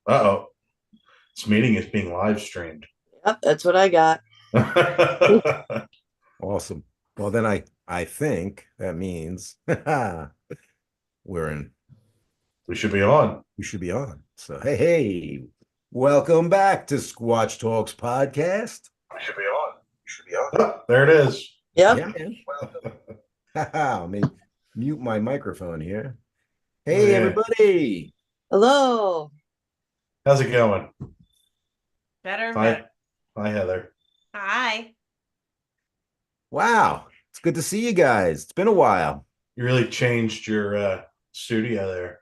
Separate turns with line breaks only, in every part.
Uh-oh. This meeting is being live streamed.
Yep, that's what I got.
Awesome. Well, then I think that means we're in.
We should be on.
We should be on. So hey, welcome back to Squatch Talks podcast.
We should be on.
We should be on.
Oh, there it is.
Yep.
Yeah, man. Let me mute my microphone here.
Oh,
Hey,
yeah.
everybody.
Hello.
How's it going?
Better and
Hi.
better.
Hi, Heather.
Hi.
Wow, it's good to see you guys. It's been a while.
You really changed your studio there.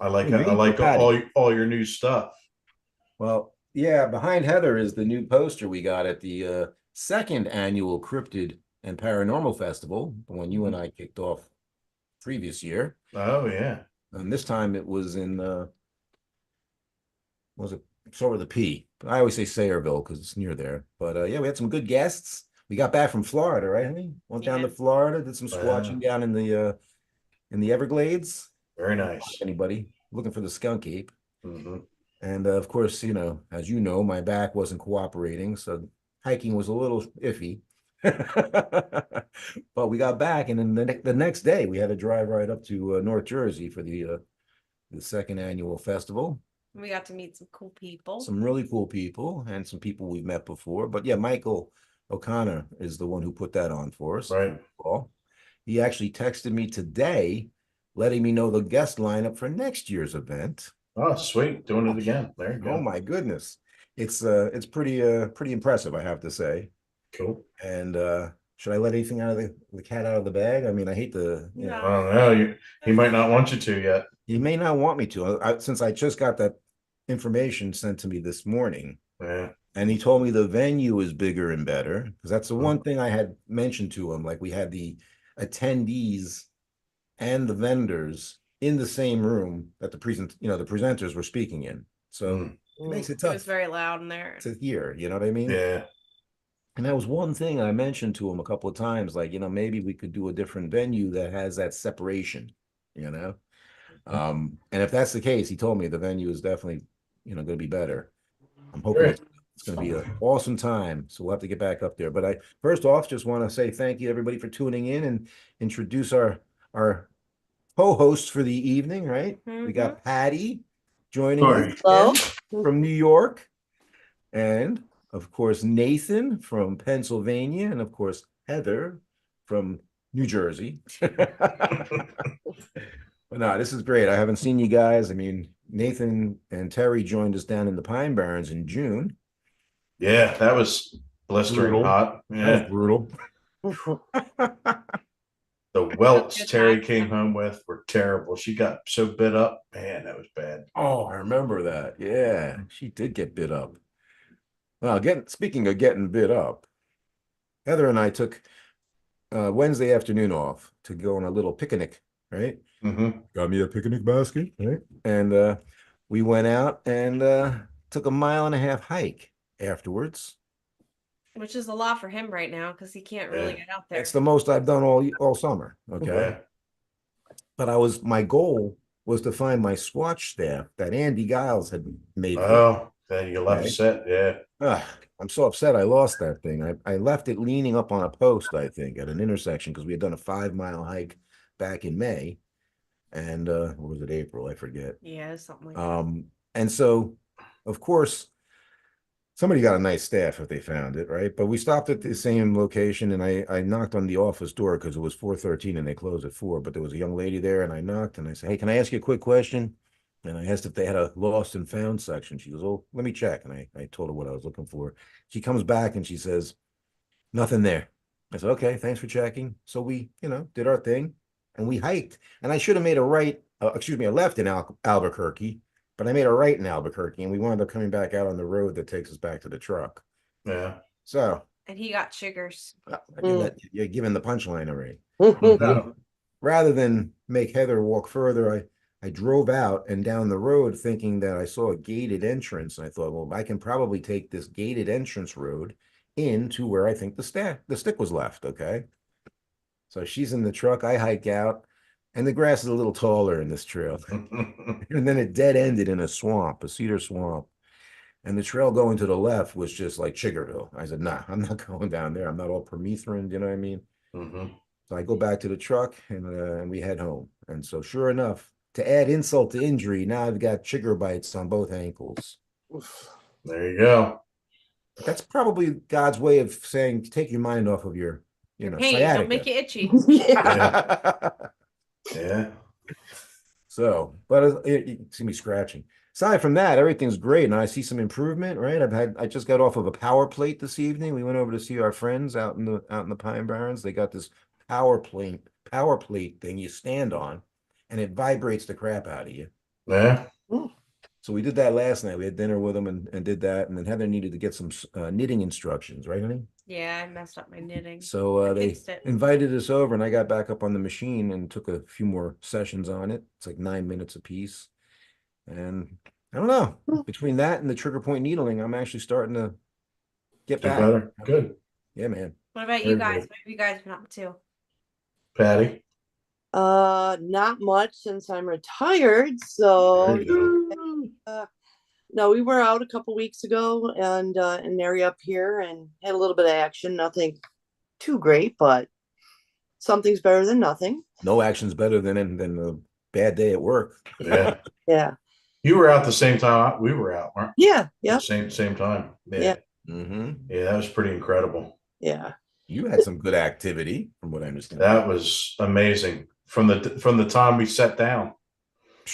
You
I
mean,
like
Patty?
all your new stuff.
Well, yeah, behind Heather is the new poster we got at the second annual Cryptid and Paranormal Festival, the one you and I kicked off previous year.
Oh yeah.
And this time it was in was it sort with a P? I always say Sayreville because it's near there. But yeah, we had some good guests. We got back from Florida, right, honey? Went down to
Yes.
Florida, did some
Wow.
squatching down in the Everglades.
Very nice.
Anybody looking for the skunk ape?
Hmm.
And of course, as you know, my back wasn't cooperating, so hiking was a little iffy. But we got back, and then the next day we had to drive right up to North Jersey for the second annual festival.
We got to meet some cool people.
Some really cool people and some people we've met before. But yeah, Michael O'Connor is the one who put that on for us.
Right.
Well, he actually texted me today, letting me know the guest lineup for next year's event.
Oh, sweet. Doing it again. There you
Oh
go.
my goodness. It's pretty impressive, I have to say.
Cool.
And should I let anything out of the cat out of the bag? I mean, I hate to,
No.
I don't know. He might not want you to yet.
he may not want me to. Since I just got that information sent to me this morning,
Yeah.
and he told me the venue is bigger and better, because that's the one thing I had mentioned to him. Like we had the attendees and the vendors in the same room that the presenters were speaking in. So it makes it
It
tough
was very loud in there.
to hear, you know what I mean?
Yeah.
And that was one thing I mentioned to him a couple of times, like, maybe we could do a different venue that has that separation, you know? And if that's the case, he told me the venue is definitely, going to be better. I'm hoping
Great.
it's going to be an awesome time. So we'll have to get back up there. But I first off just want to say thank you everybody for tuning in and introduce our co-hosts for the evening, right? We got Patty joining us
Hello.
from New York, and of course Nathan from Pennsylvania, and of course Heather from New Jersey. But no, this is great. I haven't seen you guys. I mean, Nathan and Terry joined us down in the Pine Barrens in June.
Yeah, that was blistering
Brutal.
hot.
That was
Yeah.
brutal.
The welts
Good
Terry
time.
came home with were terrible. She got so bit up. Man, that was bad.
Oh, I remember that. Yeah, she did get bit up. Well, speaking of getting bit up, Heather and I took Wednesday afternoon off to go on a little picnic, right?
Mm-hmm.
Got me a picnic basket, right? And we went out and took a 1.5 mile hike afterwards.
Which is a lot for him right now because he can't really get out there.
It's the most I've done all summer. Okay.
Yeah.
But my goal was to find my Squatch staff that Andy Giles had made.
Oh, then you left
Okay.
set. Yeah.
I'm so upset I lost that thing. I left it leaning up on a post, I think, at an intersection because we had done a 5 mile hike back in May. And or was it April? I forget.
Yeah, something like that.
And so, of course, somebody got a nice staff if they found it, right? But we stopped at the same location, and I knocked on the office door because it was 4:13 and they closed at 4. But there was a young lady there, and I knocked and I said, "Hey, can I ask you a quick question?" And I asked if they had a lost and found section. She goes, "Oh, let me check." And I told her what I was looking for. She comes back and she says, "Nothing there." I said, "Okay, thanks for checking." So we, did our thing and we hiked. And I should have made a left in Albuquerque, but I made a right in Albuquerque, and we wound up coming back out on the road that takes us back to the truck.
Yeah.
So
And he got chiggers.
you're giving the punchline already.
No.
Rather than make Heather walk further, I drove out and down the road thinking that I saw a gated entrance. And I thought, well, I can probably take this gated entrance road into where I think the stick was left. Okay. So she's in the truck. I hike out. And the grass is a little taller in this trail. And then it dead ended in a swamp, a cedar swamp. And the trail going to the left was just like Chiggerville. I said, nah, I'm not going down there. I'm not all permethrin, you know what I mean?
Mhm.
So I go back to the truck and we head home. And so sure enough, to add insult to injury, now I've got chigger bites on both ankles.
There you go.
That's probably God's way of saying, take your mind off of your,
Hey, don't make it itchy.
Yeah.
Yeah.
So, but you see me scratching. Aside from that, everything's great, and I see some improvement. Right, I just got off of a power plate this evening. We went over to see our friends out in the Pine Barrens. They got this power plate thing you stand on, and it vibrates the crap out of you.
Yeah.
So we did that last night. We had dinner with them and did that, and then Heather needed to get some knitting instructions, right, honey?
Yeah, I messed up my knitting.
So
I
they
fixed it.
invited us over, and I got back up on the machine and took a few more sessions on it. It's like 9 minutes a piece. And I don't know, between that and the trigger point needling, I'm actually starting to get
Get
back.
better. Good.
Yeah, man.
What about you
Very
guys?
good.
What have you guys been up to?
Patty.
Not much since I'm retired. So
There you
no, we were out a couple weeks ago and in an area up here and had a little bit of action. Nothing too great, but something's better than nothing.
No action's better than a bad day at work.
go. Yeah.
Yeah.
You were out the same time we were out, weren't you?
Yeah. Yeah.
Same time. Yeah.
Yeah.
Mm-hmm.
Yeah, that was pretty incredible.
Yeah.
You had some good activity, from what I understand.
That was amazing. From the time we sat down.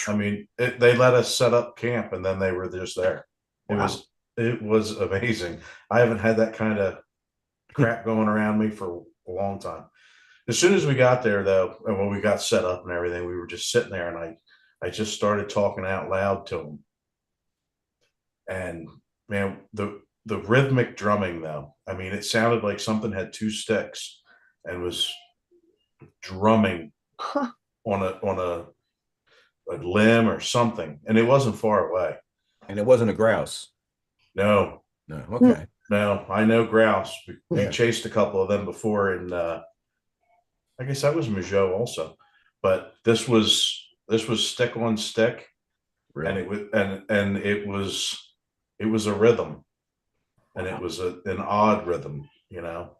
I mean, they let us set up camp and then they were just there.
Wow.
It was amazing. I haven't had that kind of crap going around me for a long time. As soon as we got there, though, and when we got set up and everything, we were just sitting there, and I just started talking out loud to them. And man, the rhythmic drumming, though, I mean, it sounded like something had two sticks and was drumming
Huh.
on a limb or something, and it wasn't far away.
And it wasn't a grouse.
No,
No. Okay.
no, I know grouse. We
Yeah.
chased a couple of them before, and I guess that was Mageau also, but this was stick on stick, and
Really?
it was and it was a rhythm, and it was an odd rhythm, you know.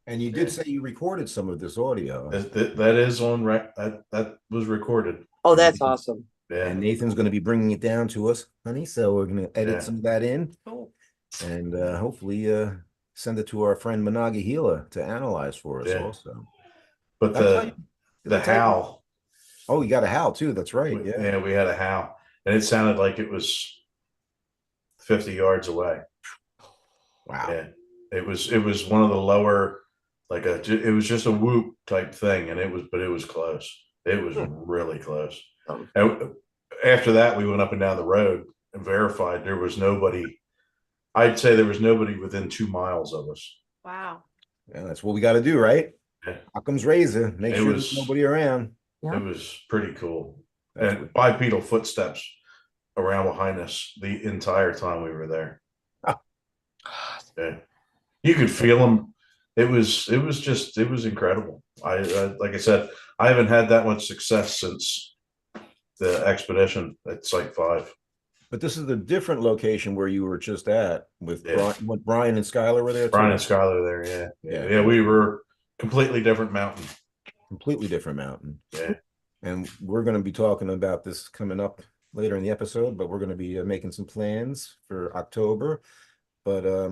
And you did say you recorded some of this audio.
That is on that was recorded.
Oh, that's awesome.
Yeah,
And Nathan's going to be bringing it down to us, honey. So we're going to edit
Yeah.
some of that in
Cool.
and hopefully send it to our friend Monongahela to analyze for us
Yeah.
also.
but
Did I tell you- did I
the
tell you-
howl.
Oh, you got a howl too. That's right.
We,
Yeah.
we had a howl, and it sounded like it was 50 yards away.
Wow.
Yeah, it was one of the lower, it was just a whoop type thing, and it was close. It was really close. And after that, we went up and down the road and verified there was nobody. I'd say there was nobody within 2 miles of us.
Wow.
Yeah, that's what we got to do, right?
Yeah.
Occam's razor. Make
It
sure
was-
there's nobody around.
Yeah.
It was pretty cool.
That's
And bipedal footsteps around behind us the entire time we were there. Yeah, you could feel them. It was incredible. I like I said, I haven't had that much success since the expedition at Site 5.
But this is a different location where you were just at with
Yeah.
Brian and Skylar were there too.
Brian and Skylar there.
Yeah.
Yeah. We were completely different mountain.
Completely different mountain.
Yeah.
And we're going to be talking about this coming up later in the episode, but we're going to be making some plans for October. But I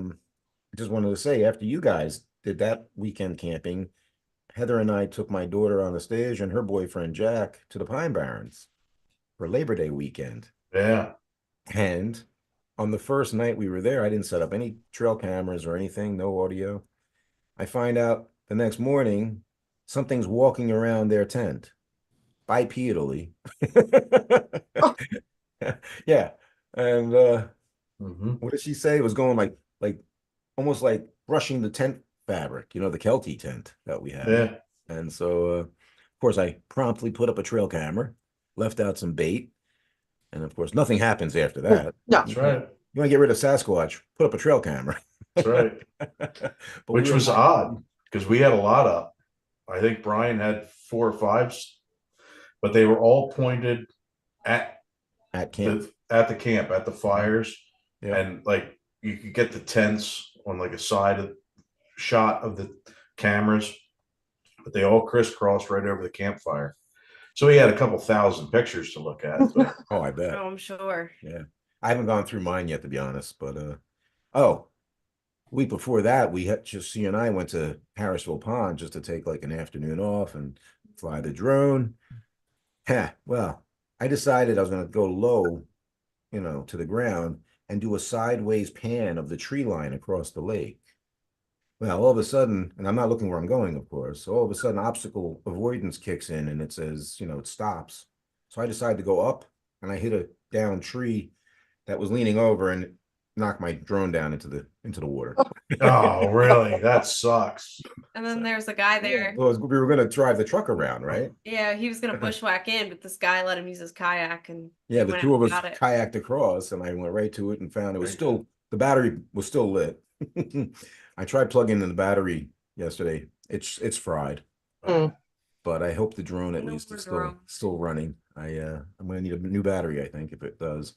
just wanted to say, after you guys did that weekend camping, Heather and I took my daughter on the stage and her boyfriend Jack to the Pine Barrens for Labor Day weekend.
Yeah.
And on the first night we were there, I didn't set up any trail cameras or anything, no audio. I find out the next morning something's walking around their tent bipedally. Yeah. And what did she say? It was going like almost like brushing the tent fabric, the Kelty tent that we have.
Yeah.
And so of course I promptly put up a trail camera, left out some bait, and of course nothing happens after that.
No.
That's right.
You want to get rid of Sasquatch, put up a trail camera.
That's right.
But
Which
we were
was odd because we had a lot up. I think Brian had 4 or 5, but they were all pointed at
camp.
at the camp, at the fires.
Yeah.
And like you could get the tents on like a side of shot of the cameras, but they all crisscrossed right over the campfire. So he had a couple thousand pictures to look at. But
Oh, I bet.
Oh, I'm sure.
Yeah. I haven't gone through mine yet, to be honest, but oh, week before that, we had just she and I went to Harrisville Pond just to take like an afternoon off and fly the drone. Well, I decided I was going to go low, to the ground and do a sideways pan of the tree line across the lake. Well, all of a sudden, and I'm not looking where I'm going, of course. So all of a sudden, obstacle avoidance kicks in and it says, it stops. So I decided to go up and I hit a down tree that was leaning over and knocked my drone down into the water.
oh, really? That sucks.
And then there's a guy there.
Well, we were going to drive the truck around, right?
Yeah, he was gonna bushwhack in, but this guy let him use his kayak, and
Yeah,
he
the
went
two
out
of us
and got it.
kayaked across, and I went right to it and found it was still the battery was still lit. I tried plugging in the battery yesterday. It's fried,
Mm.
but I hope the drone at
No
least is
wrong.
still running. I'm gonna need a new battery, I think, if it does.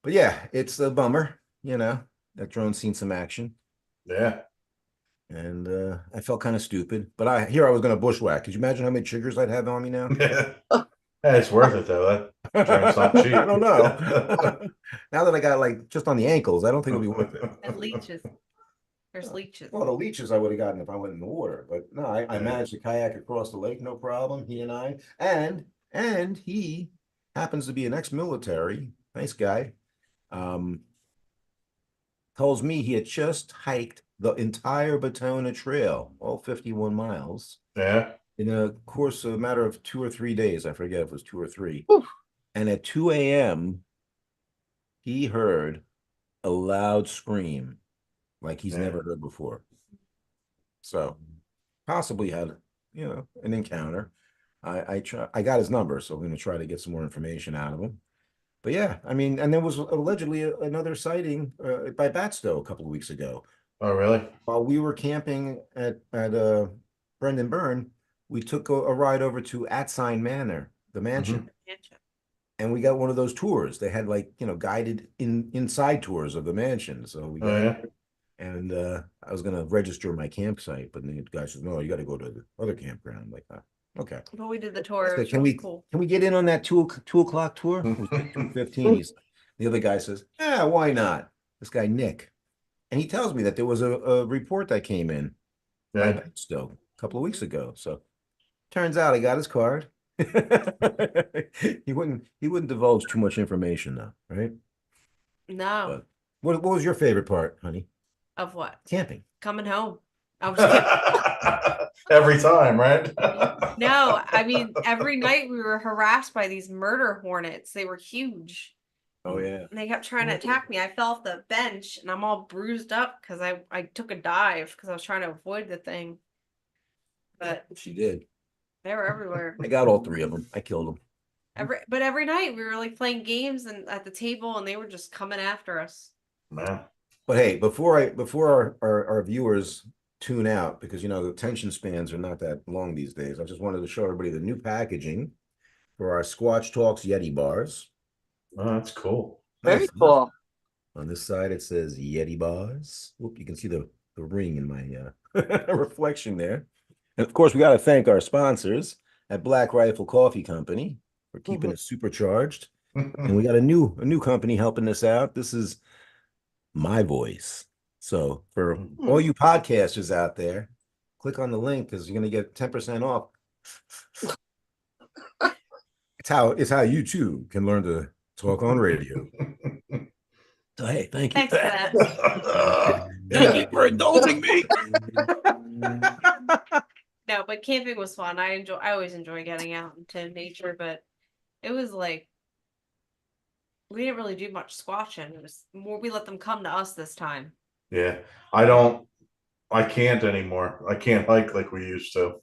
But yeah, it's a bummer. That drone's seen some action,
Yeah.
and I felt kind of stupid. But I was gonna bushwhack. Could you imagine how many triggers I'd have on me now?
Hey, it's worth it though. That drone's not cheap.
I don't know. Now that I got like just on the ankles, I don't think it'll be worth it.
And leeches. There's leeches.
Well, the leeches I would have gotten if I went in the water, but no, I
Yeah.
managed to kayak across the lake, no problem. He and I, and he happens to be an ex-military, nice guy. Tells me he had just hiked the entire Batona Trail, all 51 miles,
Yeah.
in a course of a matter of 2 or 3 days. I forget if it was 2 or 3.
Oof.
And at 2 a.m., he heard a loud scream like he's
Yeah.
never heard before. So possibly had, an encounter. I got his number, so I'm going to try to get some more information out of him. But yeah, I mean, and there was allegedly another sighting by Batstow a couple of weeks ago.
Oh, really?
While we were camping at Brendan Byrne, we took a ride over to Atsign Manor, the mansion. And we got one of those tours. They had guided inside tours of the mansion. So we got
yeah.
and I was gonna register my campsite, but the guy says, no, you gotta go to the other campground. I'm like, okay.
But we did the tour. It was
Can
really
we
cool.
can we get in on that 2 o'clock tour? It was 2:15. The other guy says, yeah, why not? This guy Nick. And he tells me that there was a report that came in by Batstow a couple of weeks ago. So turns out I got his card. He wouldn't divulge too much information though, right?
No.
But what was your favorite part, honey?
Of what?
Camping.
Coming home. I was kidding.
Every time, right?
No, I mean, every night we were harassed by these murder hornets. They were huge.
Oh yeah.
And they kept trying to attack me. I fell off the bench and I'm all bruised up because I took a dive because I was trying to avoid the thing. But
she did.
they were everywhere.
I got all 3 of them. I killed them.
Every night we were like playing games and at the table and they were just coming after us.
Man.
But hey, before our viewers tune out, because the attention spans are not that long these days, I just wanted to show everybody the new packaging for our Squatch Talks Yeti bars.
Oh, that's cool.
Very
Nice.
cool.
On this side it says Yeti bars. Oop, you can see the ring in my reflection there. And of course, we got to thank our sponsors at Black Rifle Coffee Company for keeping us supercharged. And we got a new company helping us out. This is My Voice. So for all you podcasters out there, click on the link because you're going to get 10% off. It's how you too can learn to talk on radio. So hey, thank you.
Thanks for that.
Thank you for indulging me.
No, but camping was fun. I always enjoy getting out into nature, but it was like we didn't really do much squatching. It was more we let them come to us this time.
Yeah. I can't anymore. I can't hike like we used to.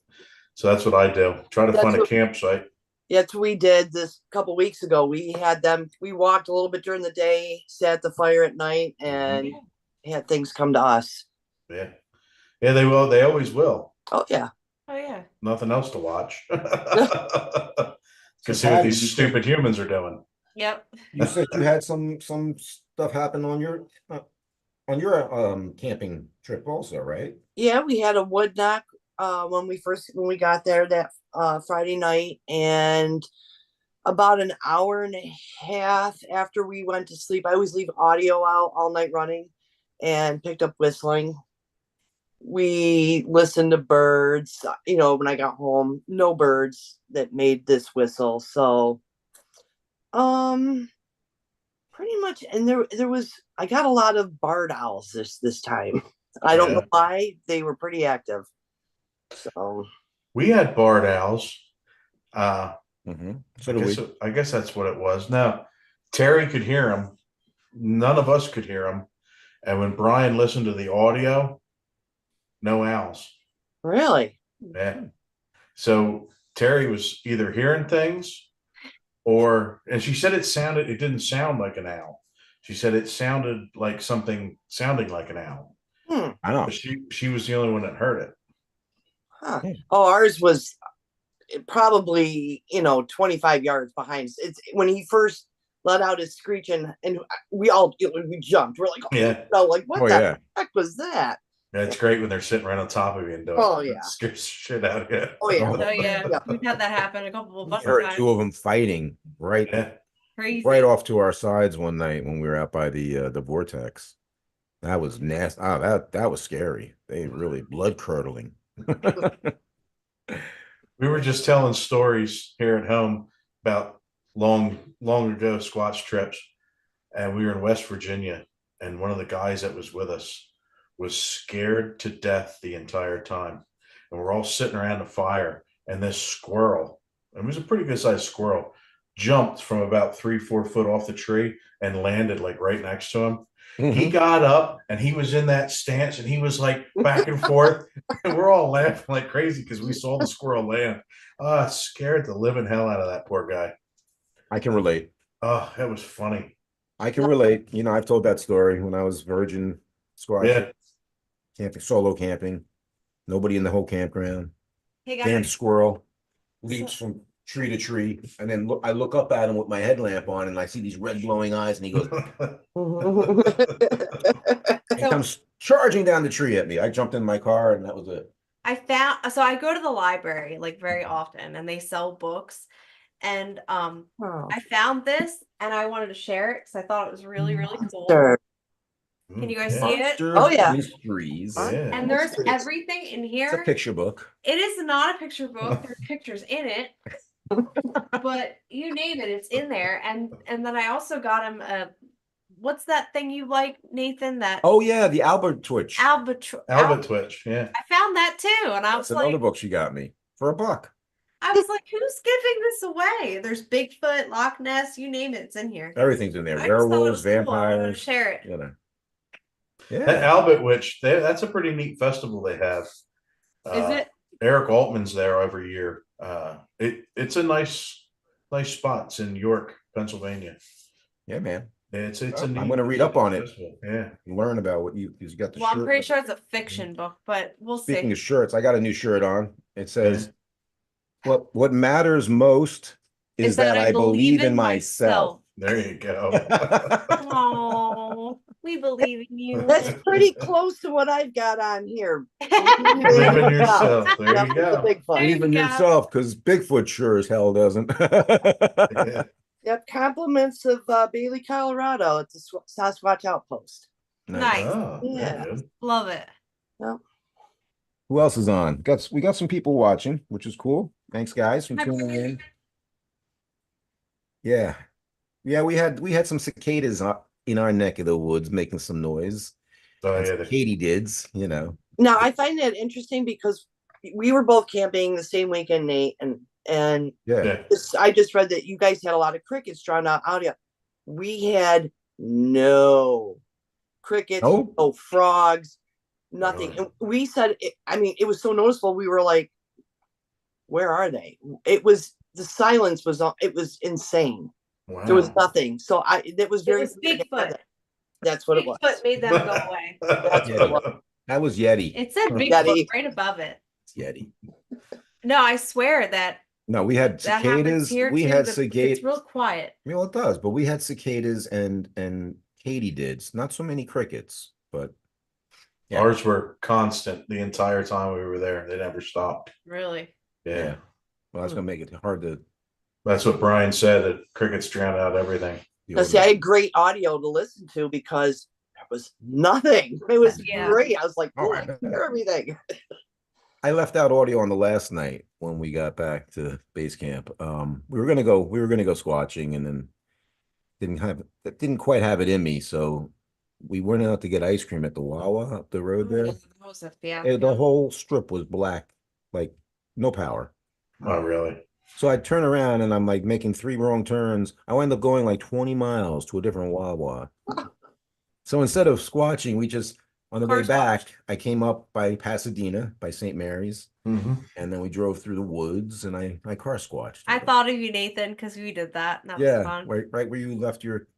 So that's what I do. Try to find a campsite.
That's what we did this couple weeks ago. We walked a little bit during the day, sat at the fire at night, and had things come to us.
Yeah. Yeah, they will. They always will.
Oh yeah.
Oh yeah.
Nothing else to watch.
So
Can see what
Patty,
these
you said,
stupid humans are doing.
Yep.
you said you had some stuff happen on your camping trip also, right?
Yeah, we had a wood knock when we got there that Friday night, and about an hour and a half after we went to sleep, I always leave audio out all night running, and picked up whistling. We listened to birds. When I got home, no birds that made this whistle. So, pretty much, and there was I got a lot of barred owls this time. I don't know
Yeah.
why, they were pretty active. So
We had barred owls.
So do we.
I guess that's what it was. Now, Terry could hear them. None of us could hear them. And when Brian listened to the audio, no owls.
really,
Yeah. So Terry was either hearing things and she said it didn't sound like an owl. She said it sounded like something sounding like an owl.
I know.
But she was the only one that heard it.
huh?
Yeah.
Oh, ours was probably 25 yards behind. It's when he first let out his screeching, and we all we jumped. We're like,
Yeah.
like what
Oh,
the
yeah.
heck was that?
It's great when they're sitting right on top of you and doing
Oh,
it.
yeah.
It scares the shit out of you.
Oh yeah.
Oh yeah.
Yeah.
We've had that happen a couple of
We
bunch of
heard
times.
two of them fighting
Yeah.
Crazy.
right off to our sides one night when we were out by the vortex. That was nasty. Oh, that was scary. They really blood curdling.
We were just telling stories here at home about long ago Squatch trips, and we were in West Virginia, and one of the guys that was with us was scared to death the entire time, and we're all sitting around the fire, and this squirrel, and it was a pretty good sized squirrel, jumped from about 3-4 foot off the tree and landed like right next to him. He got up and he was in that stance and he was like back and forth, and we're all laughing like crazy because we saw the squirrel land. It scared the living hell out of that poor guy.
I can relate.
Oh, that was funny.
I can relate. I've told that story when I was virgin squash
Yeah.
camping, solo camping. Nobody in the whole campground.
Hey
Damn
guys.
squirrel leaps from tree to tree, and then I look up at him with my headlamp on, and I see these red glowing eyes, and he goes, he comes charging down the tree at me. I jumped in my car, and that was it.
So I go to the library like very often, and they sell books, and
Oh,
I found this and I wanted to share it because I thought it was really cool.
sure.
Can you guys
Yeah.
see it?
Monsters
Oh, yeah.
Mysteries.
Yeah.
And there's
Mysteries.
everything in
It's a
here.
picture book.
It is not a picture book. There's pictures in it. But you name it, it's in there. And then I also got him what's that thing you like, Nathan? That
Oh yeah, the Albert Twitch.
Albert Twitch. Yeah.
I found that too, and I was
That's
like,
another book she got me for $1.
I was like, who's giving this away? There's Bigfoot, Loch Ness, you name it, it's in here.
Everything's in there.
I just thought it
Werewolves,
was cool. I wanted to
vampires.
share it.
That
Yeah.
Albert Witch, that's a pretty neat festival they have.
Is it?
Eric Altman's there every year. It's a nice spot. It's in York, Pennsylvania.
Yeah, man.
It's a
I'm
neat
gonna read up on it.
festival. Yeah.
Learn about what you got the
Well,
shirt.
I'm pretty sure it's a fiction book, but we'll
Speaking
see.
of shirts, I got a new shirt on. It says, what matters most is that I believe in myself.
There you go.
Oh, we believe in you.
That's pretty close to what I've got on here.
Believe in yourself. There
Yep,
you
it's a
go.
big fun.
Believe in
Yeah.
yourself, because Bigfoot sure as hell doesn't.
Yeah.
Yep, compliments of Bailey, Colorado. It's a Sasquatch outpost.
Nice.
Oh,
Yeah.
good.
Love it.
Who else is on? We got some people watching, which is cool. Thanks, guys, for tuning in. Yeah, we had some cicadas in our neck of the woods making some noise.
Oh, yeah.
Katydids,
Now I find that interesting because we were both camping the same weekend, Nate, and
Yeah.
I just read that you guys had a lot of crickets drawn out audio. We had no crickets,
Oh.
no frogs, nothing.
Really?
And we said, it was so noticeable. We were like, where are they? The silence was insane.
Wow.
There was nothing. So that was very.
It was Bigfoot.
That's what it was.
Bigfoot made them go away.
That's what it was.
that was Yeti.
It said Bigfoot
Yeti.
right above it.
Yeti.
No, I swear that
No, we had
that happens
cicadas.
here
We
too.
had
It's
cicadas.
real quiet.
Well, it does, but we had cicadas and katydids. Not so many crickets, but yeah.
Ours were constant the entire time we were there. They never stopped.
Really.
Yeah.
Yeah. Well, that's gonna make it hard to.
That's what Brian said, that crickets drown out everything.
Now, see, I had great audio to listen to because there was nothing. It was
Yeah.
great. I was like,
Oh,
oh,
I
I
bet.
hear everything.
I left out audio on the last night when we got back to base camp. We were gonna go squatching, and then didn't quite have it in me, so we went out to get ice cream at the Wawa up the road there.
That was a
And
fiasco.
the whole strip was black, like no power.
Oh, really?
So I turn around and I'm like making 3 wrong turns. I wind up going like 20 miles to a different Wawa. So instead of squatching, we just on the way
Car
back,
squatched.
I came up by Pasadena, by St. Mary's,
Mm-hmm.
and then we drove through the woods and I car squatched.
I thought of you, Nathan, because we did that. And that was
Yeah,
fun.
right where you left your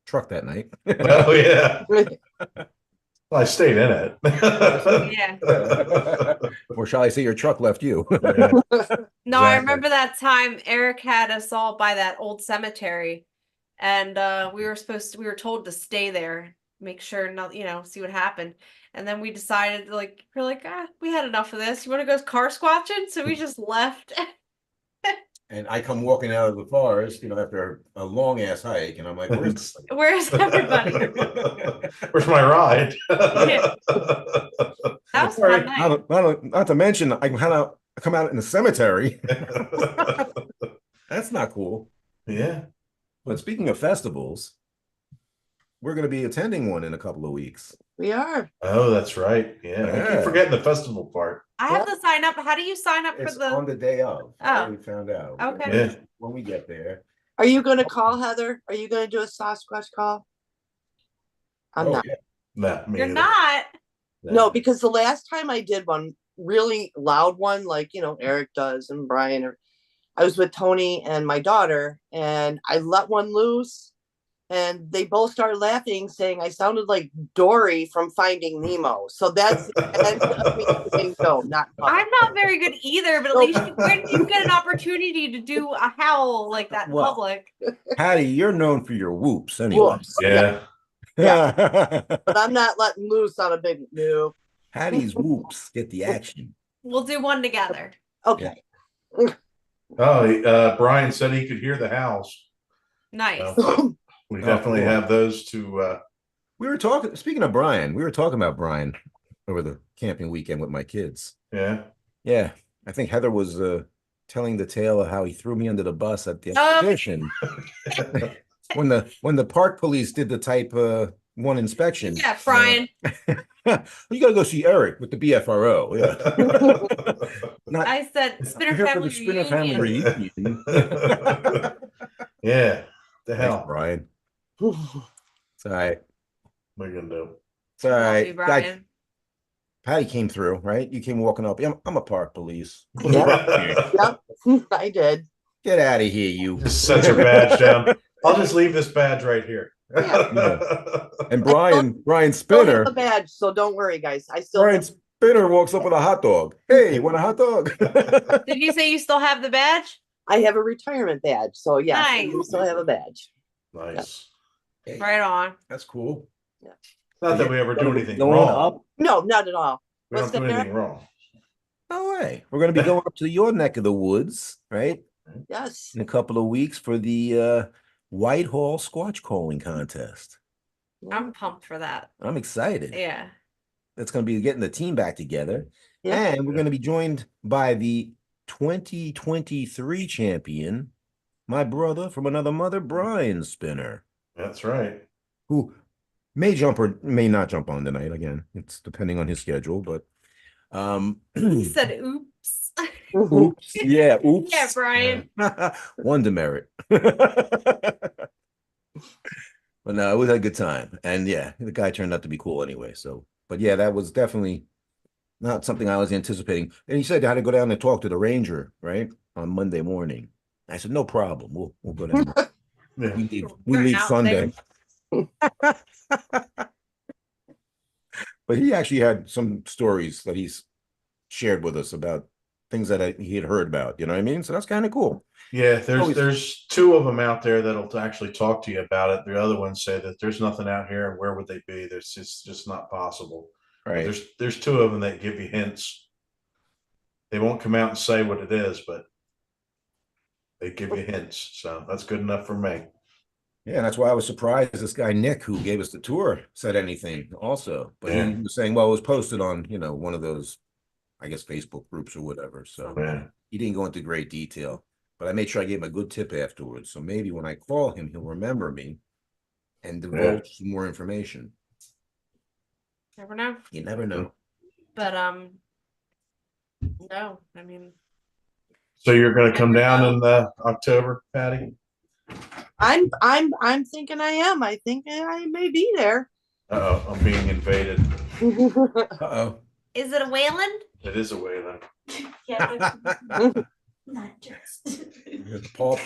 truck that night.
Oh, yeah. Well, I stayed in it.
Yeah.
Or shall I say your truck left you?
Yeah.
No, I
Exactly.
remember that time Eric had us all by that old cemetery, and we were told to stay there, make sure not, see what happened. And then we decided, we're like, we had enough of this. You want to go car squatching? So we just left.
And I come walking out of the forest, after a long ass hike, and I'm like, where's
Where's everybody?
Where's my ride?
Yeah. That was a fun night.
Not to mention, I come out in the cemetery. That's not cool.
Yeah.
But speaking of festivals, we're going to be attending one in a couple of weeks.
We are.
Oh, that's right. Yeah. I
Yeah.
keep forgetting the festival part.
I have to sign up. How do you sign up
It's
for the?
on the day of. I
Oh.
already found out.
Okay.
Yeah.
When we get there.
Are you going to call, Heather? Are you going to do a Sasquatch call? I'm not.
Yeah.
Nah, me
You're
either.
not.
No, because the last time I did one really loud one, like, Eric does and Brian, I was with Tony and my daughter, and I let one loose, and they both started laughing, saying I sounded like Dory from Finding Nemo. So that's the end of me saying no, not
I'm not very good either, but at least when you get an opportunity to do a howl like that in
Well,
public.
Patty, you're known for your whoops anyway.
Whoops.
Yeah.
But I'm not letting loose on a big no.
Patty's whoops get the action.
We'll do one together.
Okay.
Oh, Brian said he could hear the howls.
Nice.
So we definitely
cool.
have those to.
We were talking, speaking of Brian, we were talking about Brian over the camping weekend with my kids.
Yeah.
Yeah. I think Heather was telling the tale of how he threw me under the bus at the
Oh.
expedition. when the park police did the type 1 inspection.
Yeah, Brian.
You gotta go see Eric with the BFRO. Yeah. Not
I said Spinner
here for
Family
the Spinner
Reunion.
Family reunion.
Yeah. The
Thanks,
hell.
Brian. It's all right.
What are you gonna do?
It's all
Love
right.
you, Brian.
Patty came through, right? You came walking up. I'm a park police.
Yep. I did.
Get out of here, you.
Just sets her badge down. I'll just leave this badge right here.
And Brian
Still have
Spinner,
the badge, so don't worry, guys. I still
Brian Spinner walks up with a hot dog. Hey, want a hot dog?
Did you say you still have the badge?
I have a retirement badge, so yeah, I
Nice.
do still have a badge.
Nice.
Right on.
That's cool.
Not that we ever do anything
Going
wrong.
up.
No, not at all.
We don't
What's
do
that,
anything wrong.
All right. We're going to be going up to your neck of the woods, right?
Yes.
In a couple of weeks for the Whitehall Squatch calling contest.
I'm pumped for that.
I'm excited.
Yeah.
That's going to be getting the team back together.
Yeah.
And we're going to be joined by the 2023 champion, my brother from another mother, Brian Spinner,
That's right.
who may jump or may not jump on tonight. Again, it's depending on his schedule, but
He said, oops.
oops. Yeah, oops.
Yeah, Brian.
One demerit. But no, it was a good time. And yeah, the guy turned out to be cool anyway. So, but yeah, that was definitely not something I was anticipating. And he said I had to go down and talk to the ranger, right? On Monday morning. I said, no problem. We'll go down.
Yeah.
We leave
Out
Sunday. But he actually had some stories that he's shared with us about things that he had heard about. You know what I mean? So that's kind of cool.
Yeah,
Always-
there's two of them out there that'll actually talk to you about it. The other ones say that there's nothing out here, and where would they be? There's just not possible. But
Right.
there's two of them that give you hints. They won't come out and say what it is, but they give you hints. So that's good enough for me.
Yeah, that's why I was surprised this guy Nick, who gave us the tour, said anything also. But
Yeah.
he was saying, well, it was posted on, you know, one of those, I guess, Facebook groups or whatever. So
Yeah.
he didn't go into great detail. But I made sure I gave him a good tip afterwards. So maybe when I call him, he'll remember me and divulge some more information.
Never know.
You never know.
But no, I mean,
So you're going to come down in October, Patty?
I'm thinking I am. I think I may be there.
Uh-oh, I'm being invaded.
Uh-oh.
is it a Wayland?
It is a Wayland.
Yeah, but not just.
The paw.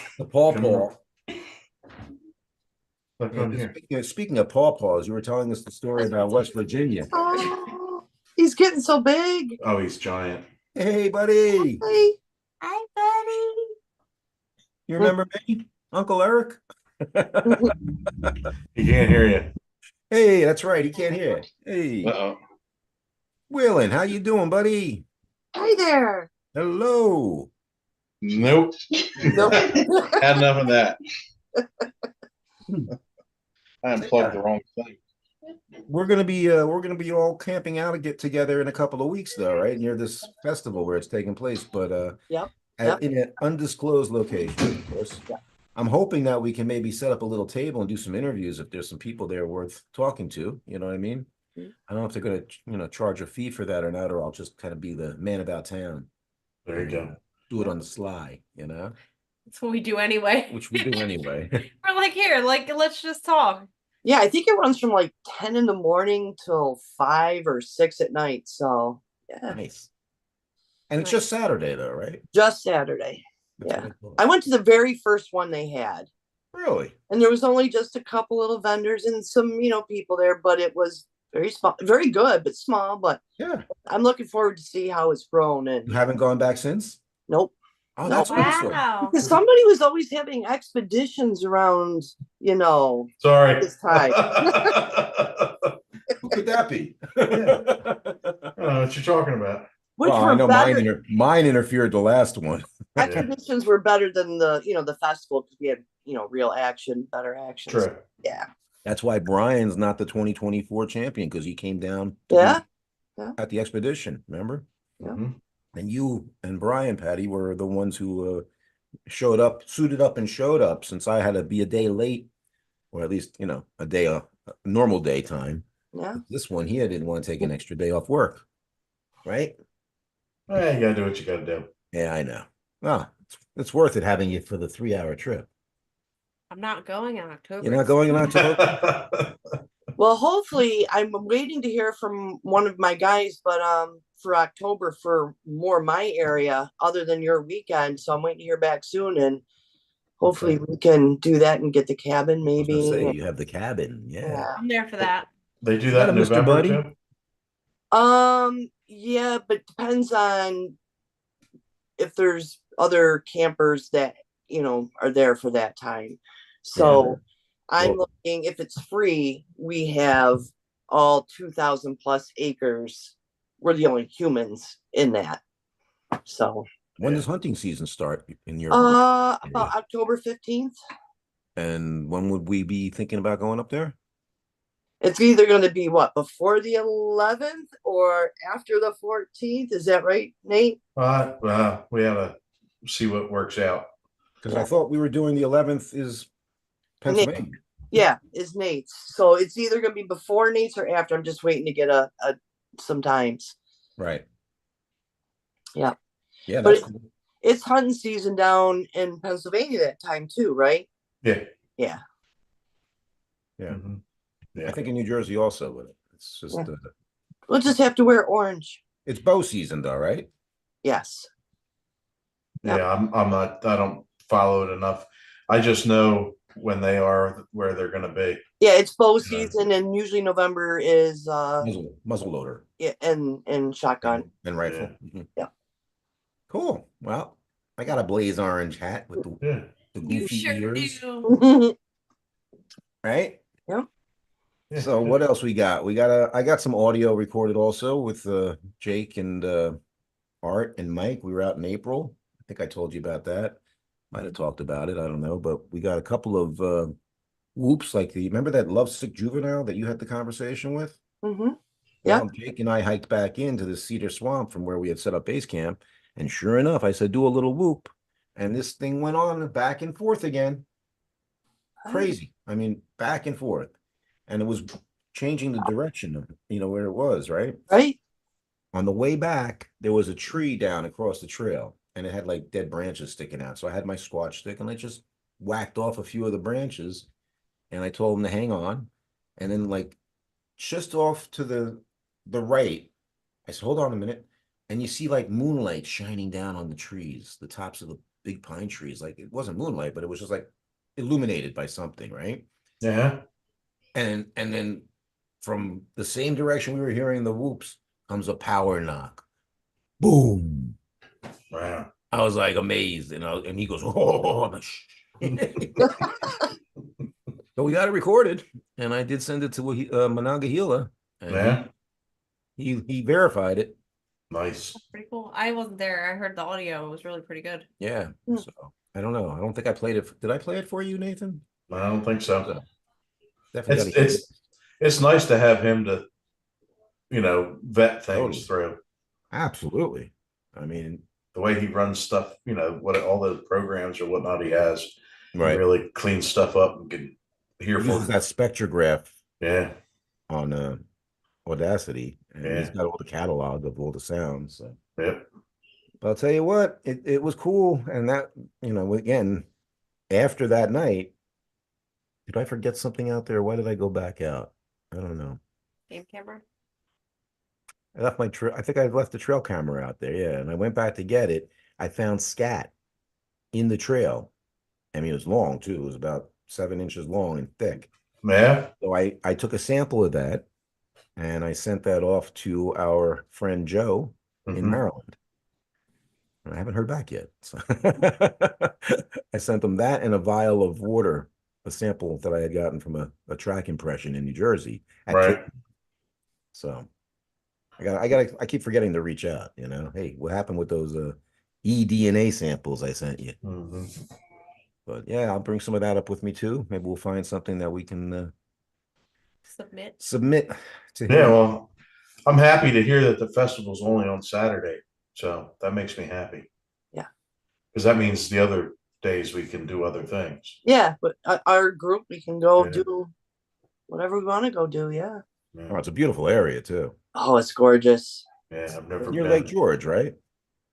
Look on here.
Speaking of pawpaws, you were telling us the story about West Virginia.
Oh, he's getting so big.
Oh, he's giant.
Hey, buddy.
Hey,
Hi, buddy.
You remember me? Uncle Eric?
He can't hear you.
Hey, that's right. He can't hear. Hey,
Uh-oh.
Waylon, how you doing, buddy?
hi there.
Hello.
Nope.
Nope.
Had enough of that. I unplugged the wrong thing.
We're gonna be all camping out and get together in a couple of weeks, though, right? Near this festival where it's taking place, but
Yep.
in an undisclosed location, of course.
Yeah.
I'm hoping that we can maybe set up a little table and do some interviews if there's some people there worth talking to. You know what I mean?
Mhm.
I don't know if they're gonna, charge a fee for that or not, or I'll just kind of be the man about town.
There you go.
Do it on the sly,
That's what we do anyway.
which we do anyway.
We're like, here, like, let's just talk.
Yeah, I think it runs from like 10 in the morning till 5 or 6 at night. So yeah,
Nice. And it's just Saturday, though, right?
just Saturday.
That's
Yeah.
what I thought.
I went to the very first one they had,
Really?
and there was only just a couple little vendors and some, people there, but it was very small, very good, but small. But
Yeah.
I'm looking forward to see how it's grown. And
You haven't gone back since?
nope,
Oh,
No.
that's awesome.
Wow.
because somebody was always having expeditions around,
Sorry.
this time.
Who could that be?
I don't know what you're talking about.
Which
Well, I
were
know
better.
mine interfered the last one.
Expeditions were better than the festival because we had real action, better action.
True.
Yeah.
That's why Brian's not the 2024 champion, because he came down to
Yeah.
be at the expedition, remember?
Yeah.
Mhm.
And you and Brian, Patty, were the ones who showed up, suited up and showed up, since I had to be a day late, or at least, a normal day time.
Yeah.
This one here didn't want to take an extra day off work, right?
Yeah, you gotta do what you gotta do.
Yeah, I know. Well, it's worth it having you for the 3-hour trip.
I'm not going in October.
You're not going in October?
Well, hopefully, I'm waiting to hear from one of my guys, but for October for more my area other than your weekend. So I'm waiting to hear back soon, and hopefully we can do that and get the cabin
I was gonna
maybe.
say, you have the cabin, yeah.
Yeah.
I'm there for that.
They do that in
Mr.
November
Buddy?
too?
Yeah, but depends on if there's other campers that are there for that time. So I'm
Well-
looking, if it's free, we have all 2,000 plus acres. We're the only humans in that. So
When does hunting season start in your
about
area?
October 15th.
And when would we be thinking about going up there?
It's either going to be before the 11th or after the 14th. Is that right, Nate?
We gotta see what works out.
Because I thought we were doing the 11th is Pennsylvania.
Yeah, is Nate's. So it's either going to be before Nate's or after. I'm just waiting to get a some times.
Right.
Yeah.
Yeah,
But
that's cool.
It's hunting season down in Pennsylvania that time too, right?
Yeah.
Yeah.
Yeah.
Mhm.
I
Yeah.
think in New Jersey also, but it's just
Yeah. We'll just have to wear orange.
it's bow season though, right?
Yes. Yep.
Yeah, I don't follow it enough. I just know when they are where they're going to be.
Yeah, it's bow
Yeah.
season, and usually November is
Muzzle loader
yeah, and shotgun.
and rifle.
Yeah.
Mhm.
Yeah.
Cool. Well, I got a blaze orange hat with
Yeah.
the
You
goofy
sure
ears,
do.
right?
Yeah.
Yeah.
So what else we got? I got some audio recorded also with Jake and Art and Mike. We were out in April. I think I told you about that. Might have talked about it. I don't know, but we got a couple of whoops like remember that lovesick juvenile that you had the conversation with?
Mm-hmm. Yeah.
Well, Jake and I hiked back into the Cedar Swamp from where we had set up base camp, and sure enough, I said, do a little whoop, and this thing went on back and forth again. Crazy. I mean, back and forth. And it was changing the direction of, where it was, right?
Right.
On the way back, there was a tree down across the trail, and it had like dead branches sticking out. So I had my Squatch stick, and I just whacked off a few of the branches, and I told him to hang on. And then, like, just off to the right, I said, hold on a minute. And you see like moonlight shining down on the trees, the tops of the big pine trees. Like it wasn't moonlight, but it was just like illuminated by something, right?
Yeah.
And then from the same direction we were hearing the whoops comes a power knock. Boom.
Wow.
I was like amazed, and he goes, oh. So we got it recorded, and I did send it to Monongahela, and
Yeah.
he verified it.
Nice.
Pretty cool. I wasn't there. I heard the audio. It was really pretty good.
Yeah.
Hmm.
So I don't know. I don't think I played it. Did I play it for you, Nathan?
I don't think so.
Definitely.
It's nice to have him to, vet things
Totally.
through.
Absolutely. I mean,
The way he runs stuff, what all the programs or whatnot he has,
right.
he really cleans stuff up and can hear
He
for
uses that spectrograph
Yeah.
on Audacity, and he's
Yeah.
got all the catalog of all the sounds. So.
Yep.
But I'll tell you what, it was cool. And that, again, after that night, did I forget something out there? Why did I go back out? I don't know.
Game camera.
I left I think I left the trail camera out there. Yeah. And I went back to get it. I found scat in the trail. I mean, it was long too. It was about 7 inches long and thick.
Yeah.
So I took a sample of that, and I sent that off to our friend Joe in
Mhm.
Maryland. I haven't heard back yet. So I sent them that and a vial of water, a sample that I had gotten from a track impression in New Jersey.
Right.
So I keep forgetting to reach out, Hey, what happened with those eDNA samples I sent you?
Mhm.
But yeah, I'll bring some of that up with me too. Maybe we'll find something that we can submit to him.
Yeah. Well, I'm happy to hear that the festival's only on Saturday. So that makes me happy.
Yeah.
Because that means the other days we can do other things.
Yeah, but our group, we can go
Yeah.
do whatever we want to go do. Yeah.
Oh, it's a beautiful area too.
Oh, it's gorgeous.
Yeah. I've never
Near
been.
Lake George, right?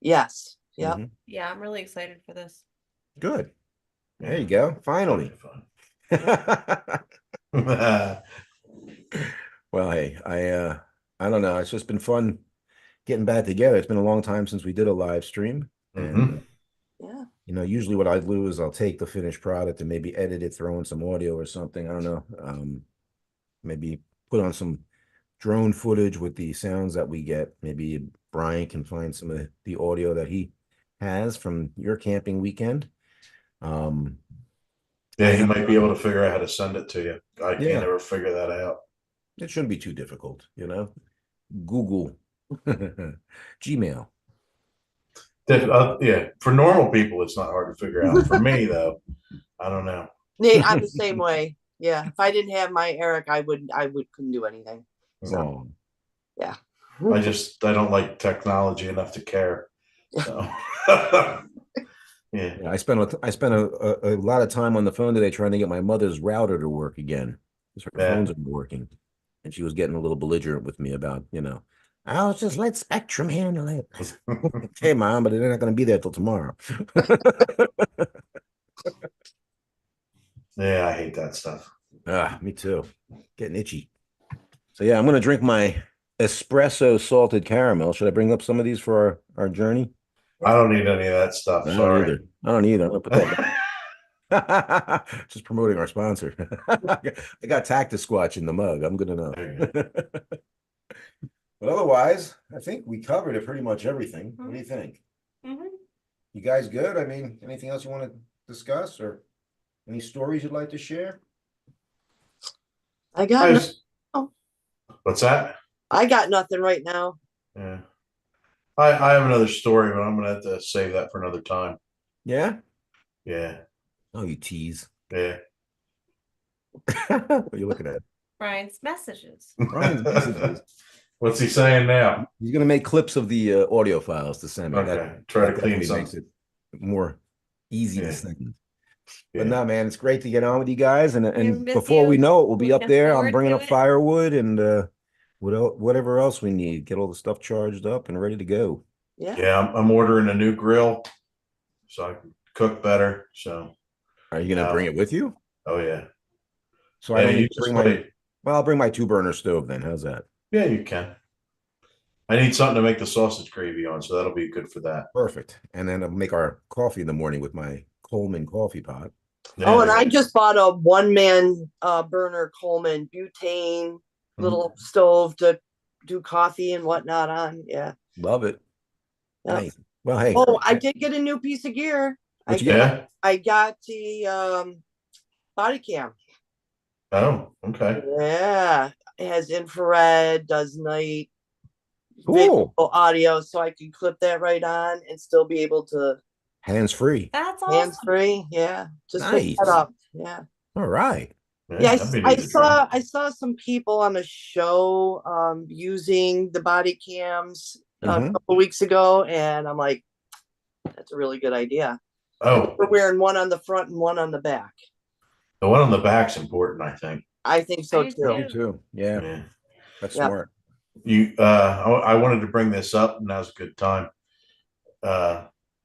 Yes. Yep.
Mhm.
Yeah, I'm really excited for this.
Good. There you go. Finally. Well, hey, I don't know. It's just been fun getting back together. It's been a long time since we did a live stream. And
Yeah.
usually what I do is I'll take the finished product and maybe edit it, throw in some audio or something. I don't know. Maybe put on some drone footage with the sounds that we get. Maybe Brian can find some of the audio that he has from your camping weekend.
Yeah, he might be able to figure out how to send it to you. I
Yeah.
can't ever figure that out.
It shouldn't be too difficult, Google, Gmail.
Yeah, for normal people, it's not hard to figure out. For me, though, I don't know.
Nate, I'm the same way. Yeah. If I didn't have my Eric, I couldn't do anything.
So,
Yeah.
I don't like technology enough to care. So. Yeah.
I spent a lot of time on the phone today trying to get my mother's router to work again, because her phones aren't working, and she was getting a little belligerent with me about, I'll just let Spectrum handle it. I said, okay, Mom, but they're not going to be there till tomorrow.
Yeah, I hate that stuff.
Me too. Getting itchy. So yeah, I'm going to drink my espresso salted caramel. Should I bring up some of these for our journey?
I don't need any of that stuff.
I don't
Sorry.
either. I don't either. I'm gonna put that Just promoting our sponsor. I got Tactus Squatch in the mug. I'm good enough.
There
But otherwise, I think we covered it pretty much everything. What do you think?
Mhm.
You guys good? I mean, anything else you want to discuss or any stories you'd like to share?
I got
I
no-
just- What's that?
I got nothing right now.
Yeah. I have another story, but I'm gonna have to save that for another time.
Yeah?
Yeah.
Oh, you tease.
Yeah.
What are you looking at?
Brian's messages.
Brian's messages.
What's he saying now?
He's gonna make clips of the audio files to send me.
Okay. Try to
that
clean
definitely makes
some.
it more easy to
Yeah.
send.
Yeah.
But no, man, it's great to get on with you guys. And
miss
before we
you.
know it, we'll be up
Looking
there. I'm
forward
bringing
to
up
it.
firewood and whatever else we need. Get all the stuff charged up and ready to go.
Yeah.
Yeah, I'm ordering a new grill so I can cook better. So,
Are you gonna bring it with you?
oh yeah.
So I
Yeah,
don't
you
need to
just
bring my.
wait.
Well, I'll bring my 2-burner stove then. How's that?
Yeah, you can. I need something to make the sausage gravy on, so that'll be good for that.
Perfect. And then I'll make our coffee in the morning with my Coleman coffee pot.
Yeah,
Oh, and I just bought a one-man burner Coleman butane little stove to do coffee and whatnot on. Yeah.
Love it.
Yep.
Nice. Well, hey.
Oh, I did get a new piece of gear.
What you got?
Yeah.
I got the body cam.
Oh, okay.
Yeah. It has infrared, does night
Cool.
video audio, so I can clip that right on and still be able to
Hands free.
That's awesome.
hands free. Yeah. Just
Nice.
pick that up. Yeah.
All right.
Yeah,
that'd be
I
neat to try.
saw some people on a show using the body cams a
Mhm.
couple weeks ago, and I'm like, that's a really good idea.
Oh,
We're wearing one on the front and one on the back.
the one on the back's important, I think.
I think so
I do
too.
Me too. Yeah,
Yeah.
that's
Yeah.
smart.
I wanted to bring this up, and now's a good time.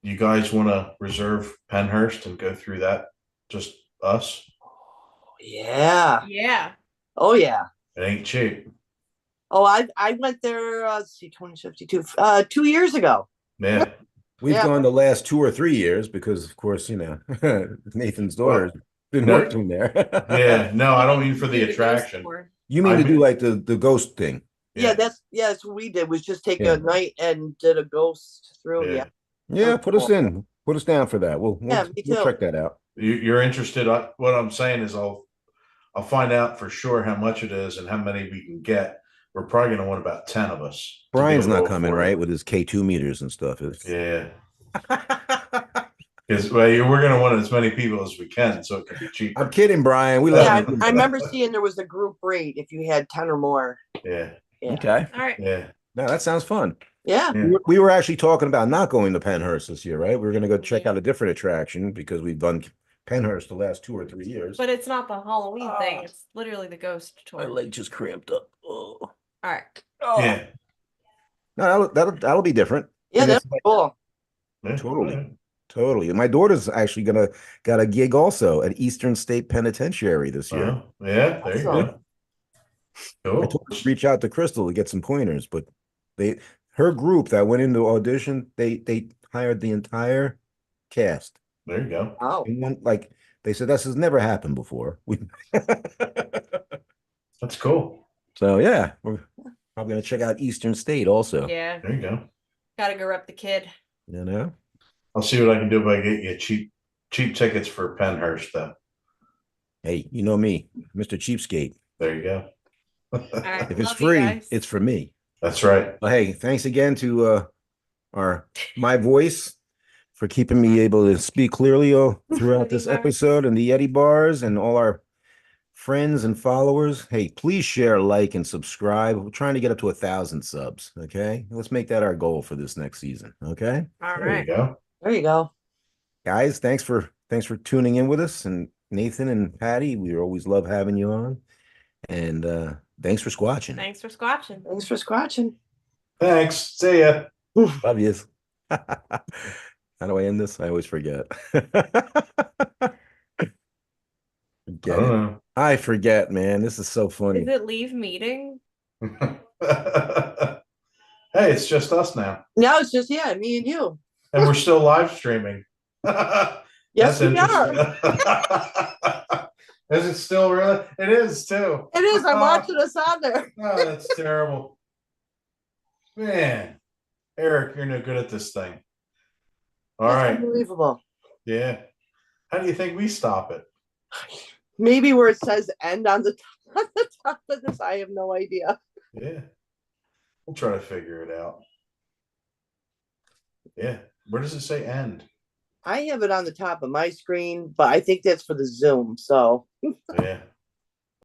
You guys want to reserve Penhurst and go through that? Just us?
Yeah.
Yeah.
Oh yeah.
It ain't cheap.
Oh, I went there. Let's see, 2052. 2 years ago.
Yeah.
We've
Yeah.
gone the last 2 or 3 years because, of course, Nathan's daughter's been
what-
working there.
Yeah. No, I don't mean for the
Do ghost
attraction.
tour.
You mean
I
to do
mean-
like the ghost thing?
Yeah, that's what we did. Was just take
Yeah.
a night and did a ghost through. Yeah.
Yeah,
That's
put us
cool.
in. Put us down for that.
Yeah, me
We'll
too.
check that out.
You're interested. What I'm saying is I'll find out for sure how much it is and how many we can get. We're probably going to want about 10 of us. to
Brian's
get a
not
roll
coming,
for it.
right? With his K2 meters and stuff.
Yeah. Because we're going to want as many people as we can so it can be cheaper.
I'm kidding, Brian. We love
Yeah,
you.
I remember seeing there was a group rate if you had 10 or more.
Yeah.
Yeah.
Okay.
All right.
Yeah.
Now that sounds fun.
Yeah.
Yeah.
We were actually talking about not going to Penhurst this year, right? We were going to go check
Yeah.
out a different attraction because we've done Penhurst the last 2 or 3 years.
But it's not the Halloween thing. It's literally the ghost tour.
My leg just cramped up. Oh.
All right.
Yeah.
No, that'll be different.
Yeah,
And
that's
it's-
cool.
Yeah.
Totally. Totally. My daughter's actually got a gig also at Eastern State Penitentiary this year.
Oh, yeah. There you go.
Awesome.
I
Cool.
told her to reach out to Crystal to get some pointers, but her group that went into audition, they hired the entire cast.
There you go.
Wow.
And like they said, this has never happened before.
That's cool.
So yeah, we're probably gonna check out Eastern State also.
Yeah.
There you go.
Gotta go rep the kid.
You know?
I'll see what I can do if I get you cheap tickets for Penhurst though.
Hey, you know me, Mr. Cheapskate.
There you go.
All right.
If it's
love you
free,
guys.
it's for me.
That's right.
Well, hey, thanks again to my voice for keeping me able to speak clearly throughout this
Yeti bars.
episode, and the Yeti bars and all our friends and followers. Hey, please share, like, and subscribe. We're trying to get up to 1,000 subs. Okay, let's make that our goal for this next season. Okay,
All
There
right.
you go.
There you go.
guys, thanks for tuning in with us, and Nathan and Patty, we always love having you on, and thanks for squatching.
Thanks for squatching.
Thanks for scratching.
Thanks. See ya.
Love yous. How do I end this? I always forget.
I don't know.
I forget, man. This is so funny.
Is it leave meeting?
Hey, it's just us now.
Now it's just me and you.
And we're still live streaming.
Yes, we
interesting.
are.
Is it still really? It is too.
It is. I'm watching us on there.
Oh, that's terrible. Man, Eric, you're no good at this thing. All
It's
right.
unbelievable.
Yeah. How do you think we stop it?
Maybe where it says end on the top of this. I have no idea.
Yeah. We'll try to figure it out. Yeah. Where does it say end?
I have it on the top of my screen, but I think that's for the Zoom. So
Yeah.